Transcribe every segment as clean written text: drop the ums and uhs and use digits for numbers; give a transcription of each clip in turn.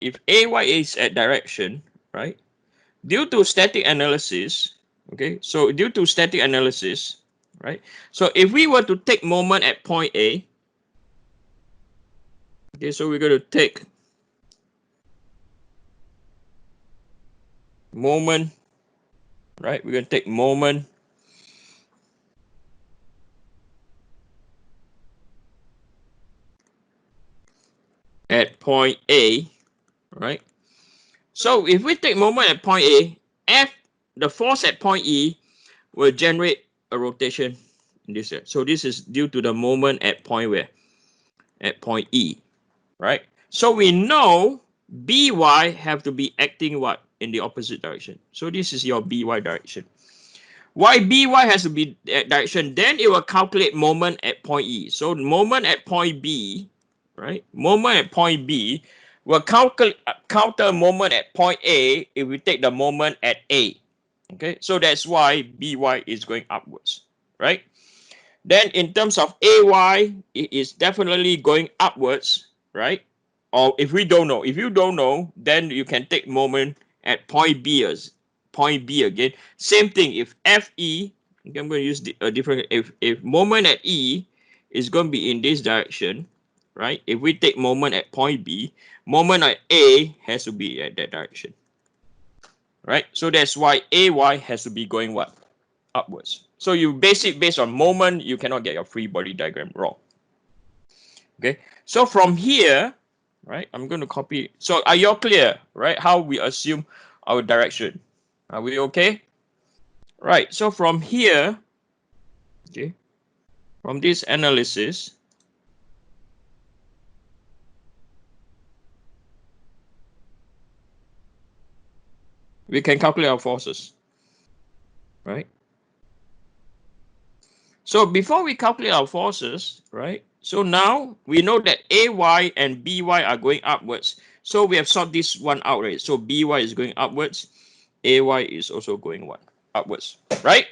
if AY is at direction, right? Due to static analysis, okay, so due to static analysis, right? So if we were to take moment at point A, okay, so we're going to take moment, right? We're going to take moment at point A, right? So if we take moment at point A, the force at point E will generate a rotation in this area. So this is due to the moment at point where? At point E, right? So we know BY have to be acting what? In the opposite direction. So this is your BY direction. Why BY has to be that direction? Then it will calculate moment at point E. So moment at point B, right? Moment at point B will counter moment at point A if we take the moment at A. Okay, so that's why BY is going upwards, right? Then in terms of AY, it is definitely going upwards, right? Or if we don't know, if you don't know, then you can take moment at point B as point B again. Same thing. If FE, okay, I'm going to use a different. If moment at E is going to be in this direction, right? If we take moment at point B, moment at A has to be at that direction, right? So that's why AY has to be going what? Upwards. So you base it based on moment, you cannot get your free body diagram wrong. Okay, so from here, right, I'm going to copy. So are you all clear, right, how we assume our direction? Are we okay? Right, so from here, okay, from this analysis, we can calculate our forces, right? So before we calculate our forces, right, so now we know that AY and BY are going upwards. So we have sorted this one out, right? So BY is going upwards, AY is also going what? Upwards, right?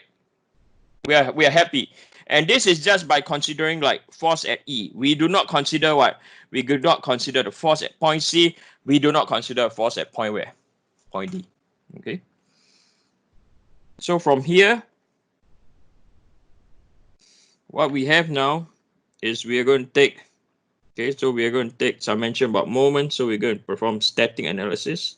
We are happy. And this is just by considering like force at E. We do not consider what? We do not consider the force at point C. We do not consider force at point where? Point D. Okay. So from here, what we have now is we are going to take, okay, so we are going to take some mention about moment. So we're going to perform static analysis.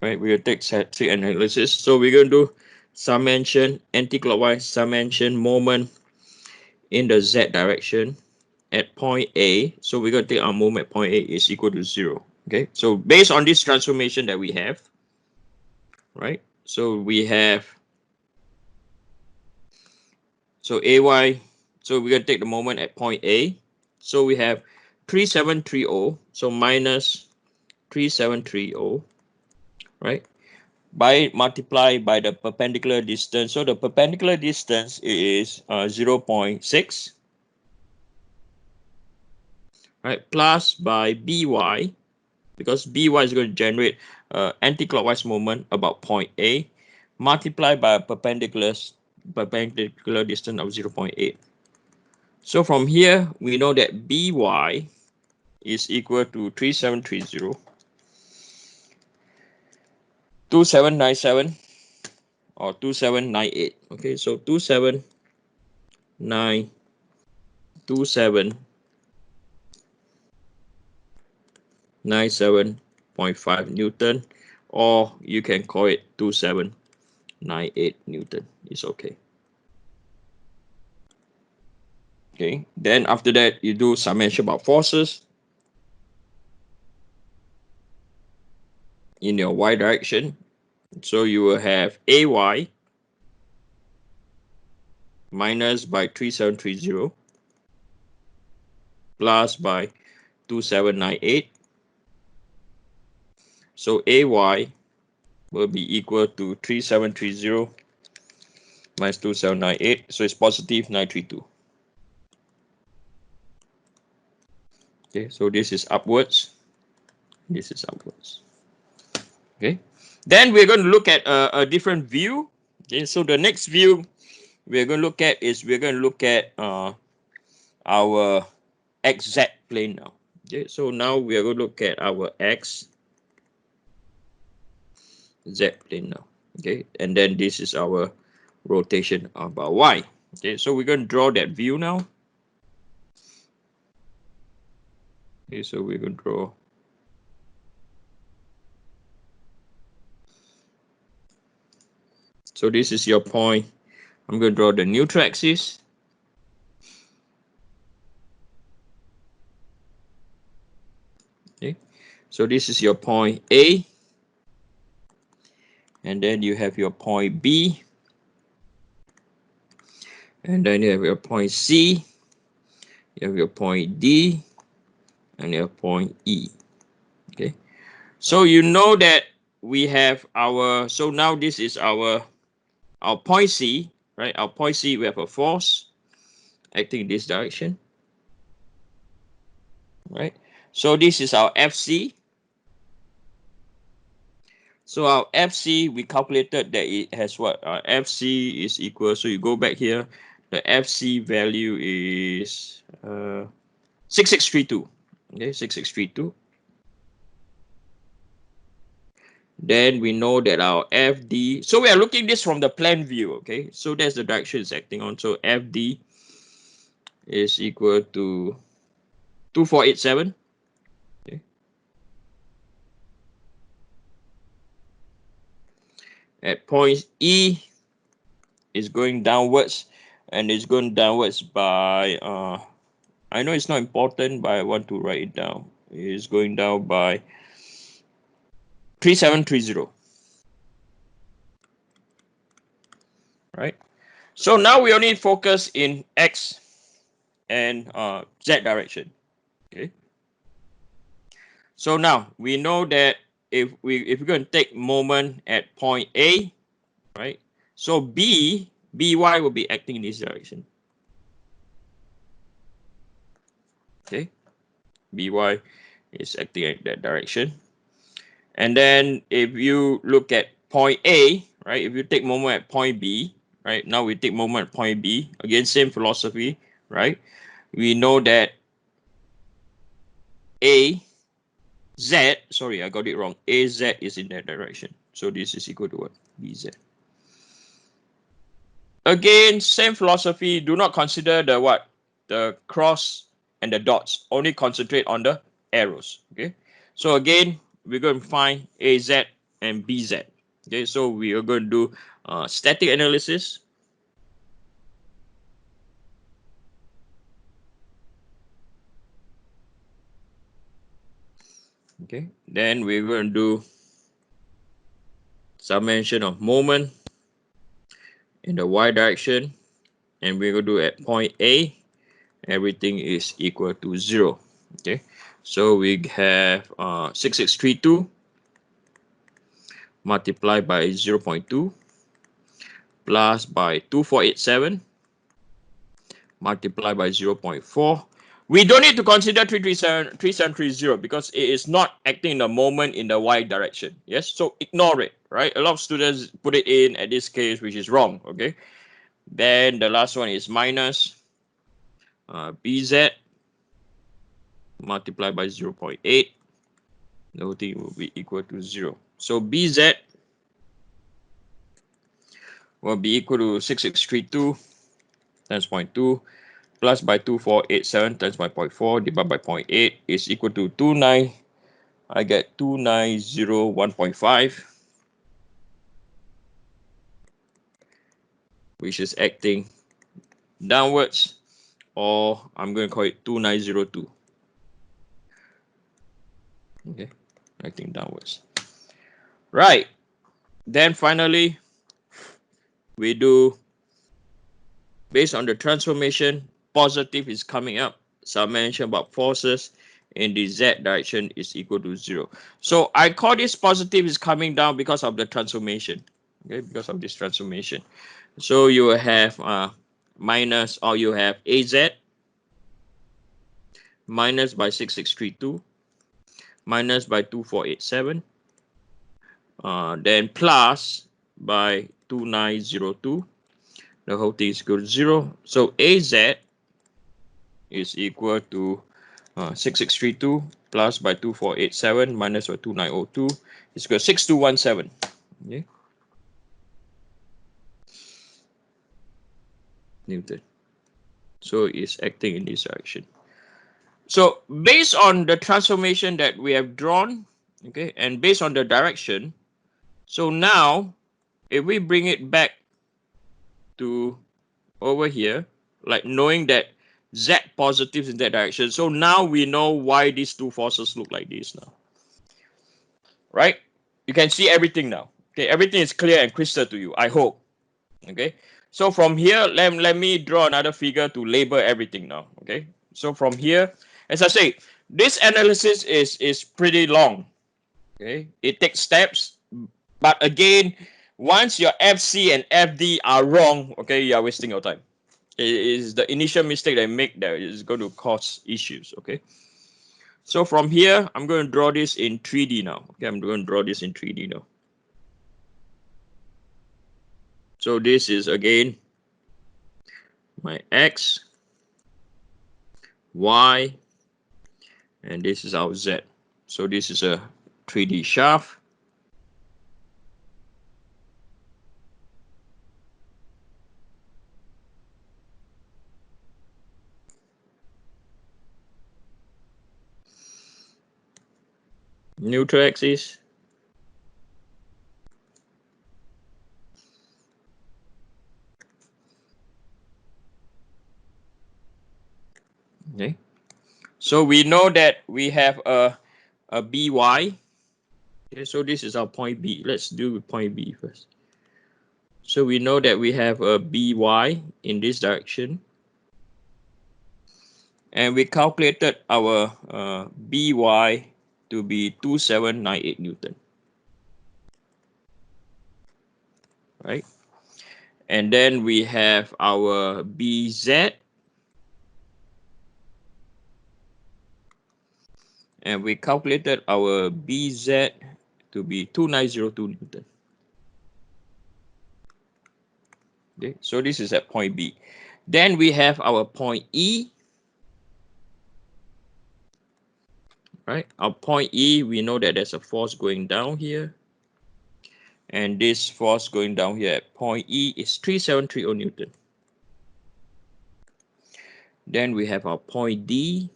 Right, we're going to take static analysis. So we're going to do summation, anti-clockwise summation moment in the Z direction at point A. So we're going to take our moment at point A is equal to 0. Okay, so based on this transformation that we have, right? So we have, so AY, so we're going to take the moment at point A. So we have 3730, so minus 3730, right? By multiply by the perpendicular distance. So the perpendicular distance is 0.6, right? Plus by BY, because BY is going to generate anti-clockwise moment about point A, multiplied by a perpendicular distance of 0.8. So from here, we know that BY is equal to 3730, 2797, or 2798. Okay, so 2797.5 Newton, or you can call it 2798 Newton. It's okay. Okay, then after that, you do summation about forces in your y direction. So you will have AY minus by 3730 plus by 2798. So AY will be equal to 3730 minus 2798. So it's positive 932. Okay, so this is upwards. This is upwards. Okay, then we're going to look at a different view. Okay, so the next view we're going to look at is our XZ plane now. Okay, so now we are going to look at our XZ plane now. Okay, and then this is our rotation of our Y. Okay, so we're going to draw that view now. Okay, so we're going to draw. So this is your point. I'm going to draw the neutral axis. Okay, so this is your point A, and then you have your point B, and then you have your point C, you have your point D, and your point E. Okay, so you know that we have our, so now this is our point C, right? Our point C, we have a force acting in this direction, right? So this is our FC. So our FC, we calculated that it has what? Our FC is equal, so you go back here, the FC value is 6632. Okay, 6632. Then we know that our FD, so we are looking this from the plan view, okay? So that's the direction it's acting on. So FD is equal to 2487. Okay. At point E is going downwards, and it's going downwards by I know it's not important, but I want to write it down. It's going down by 3730. Right? So now we only focus in X and Z direction. Okay. So now we know that if we're going to take moment at point A, right? So BY will be acting in this direction. Okay. BY is acting in that direction. And then if you look at point A, right? If you take moment at point B, right? Now we take moment at point B. Again, same philosophy, right? We know that sorry, I got it wrong. AZ is in that direction. So this is equal to what? BZ. Again, same philosophy. Do not consider the what? The cross and the dots. Only concentrate on the arrows. Okay. So again, we're going to find AZ and BZ. Okay. So we are going to do static analysis. Okay. Then we're going to do summation of moment in the Y direction. And we're going to do at point A, everything is equal to 0. Okay, so we have 6632 multiplied by 0.2 plus by 2487 multiplied by 0.4. We don't need to consider 3730 because it is not acting in the moment in the Y direction. Yes, so ignore it, right? A lot of students put it in at this case, which is wrong. Okay, then the last one is minus BZ multiplied by 0.8. The whole thing will be equal to 0. So BZ will be equal to 6632 times 0.2 plus by 2487 times by 0.4 divided by 0.8 is equal to 29. I get 2901.5, which is acting downwards, or I'm going to call it 2902. Okay, acting downwards. Right. Then finally, we do, based on the transformation, positive is coming up. So I mentioned about forces in the Z direction is equal to 0. So I call this positive is coming down because of the transformation. Okay, because of this transformation. So you will have minus, or you have AZ minus by 6632 minus by 2487, then plus by 2902. The whole thing is equal to 0. So AZ is equal to 6632 plus by 2487 minus by 2902 is equal to 6217. Okay. Newton. So it's acting in this direction. So based on the transformation that we have drawn, okay, and based on the direction, so now if we bring it back to over here, like knowing that Z positive in that direction, so now we know why these two forces look like this now, right? You can see everything now. Okay, everything is clear and crystal to you, I hope. Okay, so from here, let me draw another figure to label everything now. Okay, so from here, as I say, this analysis is pretty long. Okay, it takes steps, but again, once your FC and FD are wrong, okay, you are wasting your time. It is the initial mistake that I make that is going to cause issues. Okay, so from here, I'm going to draw this in 3D now. Okay, I'm going to draw this in 3D now. So this is again my X, Y, and this is our Z. So this is a 3D shaft. Neutral axis. Okay. So we know that we have a BY. Okay, so this is our point B. Let's do point B first. So we know that we have a BY in this direction. And we calculated our BY to be 2798 Newton. Right? And then we have our BZ. And we calculated our BZ to be 2902 Newton. Okay, so this is at point B. Then we have our point E. Right, our point E, we know that there's a force going down here. And this force going down here at point E is 3730 Newton. Then we have our point D.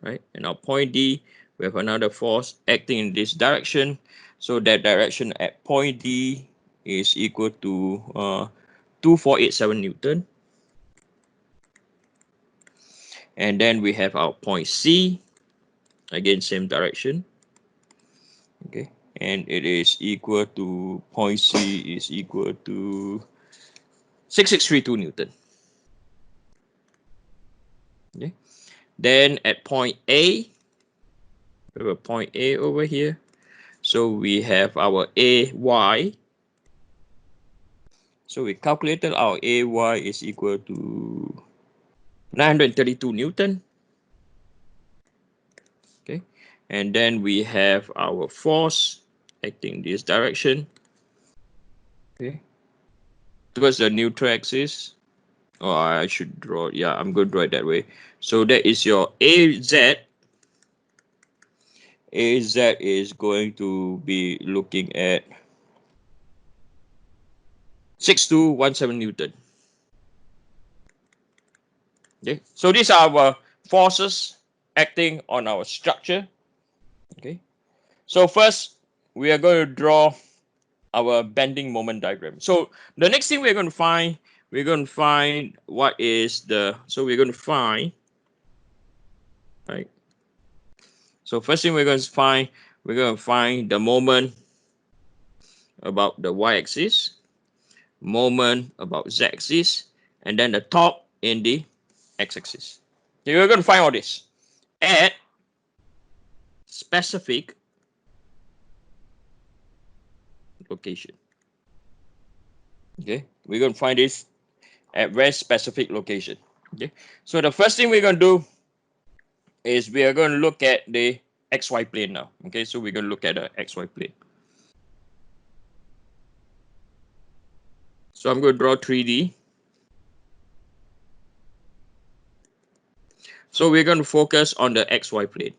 Right, and our point D, we have another force acting in this direction. So that direction at point D is equal to 2487 Newton. And then we have our point C, again same direction. Okay, and it is equal to point C is equal to 6632 Newton. Okay, then at point A, we have a point A over here. So we have our AY. So we calculated our AY is equal to 932 Newton. Okay, and then we have our force acting this direction. Okay, towards the neutral axis. Oh, I should draw. Yeah, I'm going to draw it that way. So that is your AZ. AZ is going to be looking at 6217 Newton. Okay, so these are our forces acting on our structure. Okay, so first we are going to draw our bending moment diagram. So the next thing we're going to find what is the, so we're going to find, right? So first thing we're going to find the moment about the y-axis, moment about z-axis, and then the torque in the x-axis. Okay, we're going to find all this at specific location. Okay, we're going to find this at very specific location. Okay, so the first thing we're going to do is we are going to look at the xy plane now. Okay, so we're going to look at the xy plane. So I'm going to draw 3D. So we're going to focus on the XY plane.